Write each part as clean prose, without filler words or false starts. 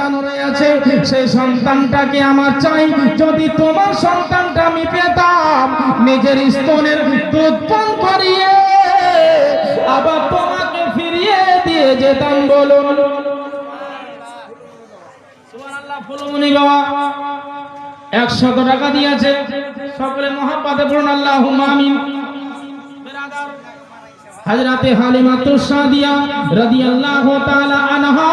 সন্তান রয়েছে, সেই সন্তানটাকে আমার চাই। যদি তোমার সন্তানটা আমি পেতাম, নিজের স্তনের দুধ পান করিয়ে আবার তোমাকে ফিরিয়ে দিয়ে যেতাম। বলুন সুবহানাল্লাহ। ফুলমনি বাবা 100 টাকা দিয়েছে, সকলে মহব্বতে পড়ুন আল্লাহুম্মা আমিন। হযরতে হালিমাতুস সাদিয়া রাদিয়াল্লাহু তাআলা আনহা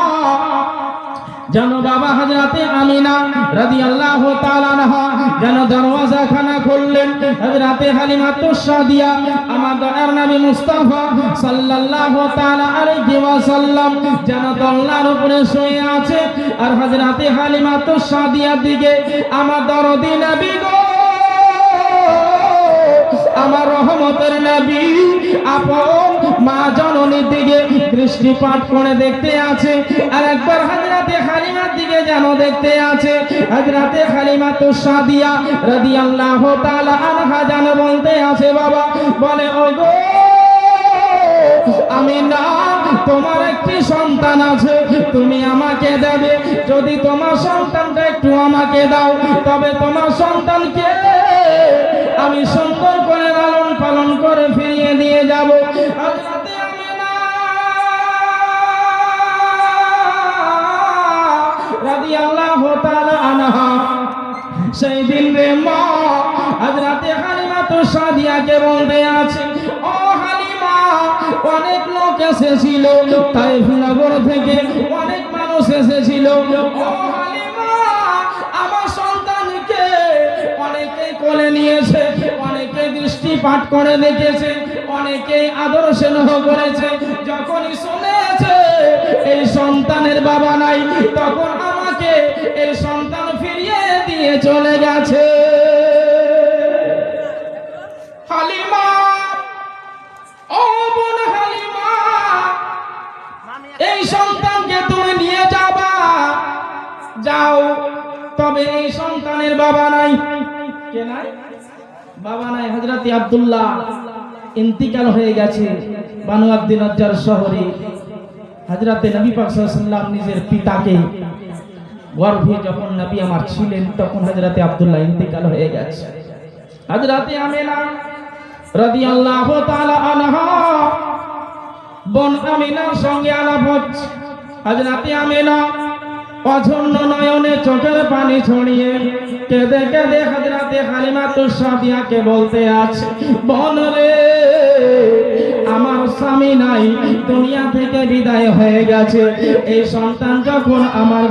জানো বাবা হযরতে আমিনা রাদিয়াল্লাহু তাআলা আনহা যেন দরওয়াজা খানা খুললেন। হযরতে হালিমাতুস সাদিয়া আমার দয়ার নবী মুস্তাফা সাল্লাল্লাহু তাআলা আলাইহি ওয়াসাল্লাম যেন দোলনার উপরে শুয়ে আছে, আর হযরতে হালিমাতুস সাদিয়ার দিকে আমার দরদি নবী গো, আমার রহমতের নবী আপন মা জননীর দিকে দৃষ্টিপাত করে দেখতে আছে, আর একবার হযরতে হালিমার দিকে যেন দেখতে আছে। হযরতে হালিমাতুস সাদিয়া রাদিয়াল্লাহু তাআলা আনহা যেন বলতে আছে বাবা, বলে ওগো আমিনা, তোমার একটি সন্তান আছে, তুমি আমাকে দেবে। যদি তোমার সন্তানটা একটু আমাকে দাও, তবে তোমার সন্তানকে আমি সুন্দর করে লালন পালন করে ফিরিয়ে দিয়ে যাব। হযরতে আমিনা রাদিয়াল্লাহু তাআলা আনহা সেই দিন রে মা হযরতে হালিমাতুস সাদিয়াকে বলতে আছে, ও হালিমা, অনেক লোক এসেছিল তায়েফ নগর থেকে, অনেক মানুষ এসেছিল। ও হালিমা, আমার সন্তানকে অনেকে কোলে নিয়েছে, অনেকে দৃষ্টিপাত করে দেখেছে, অনেকে আদর স্নেহ করেছে। যখনই শুনেছে এই সন্তানের বাবা নাই, তখন আমাকে এই সন্তান ফিরিয়ে দিয়ে চলে গেছে। হালিমা, ও বোন হালিমা, এই সন্তানকে তুমি নিয়ে যাবা, যাও। তবে এই সন্তানের বাবা নাই। কে নাই? বাবা নাই। হযরত আব্দুল্লাহ ইন্তিকাল হয়ে গেছে বানু আব্দুল নজ্জার শহরে। হযরত নবী পাক সাল্লাল্লাহু আলাইহি ওয়াসাল্লাম নিজের পিতাকে গর্ভে যখন নবী আমার ছিলেন, তখন হযরত আব্দুল্লাহ ইন্তিকাল হয়ে গেছে। হযরত আমিনা রাদিয়াল্লাহু তাআলা আনহা বোন আমিনার সঙ্গে আলাপ হচ্ছে। হযরত আমিনা অঝন্ন নয়নে চোখের পানি ছড়িয়ে কেঁদে কেঁদে হযরতে হালিমাতুস সাদিয়াকে বলতে আছে, বোন রে, আমার স্বামী নাই, দুনিয়া থেকে বিদায় হয়ে গেছে। এই সন্তান যখন আমার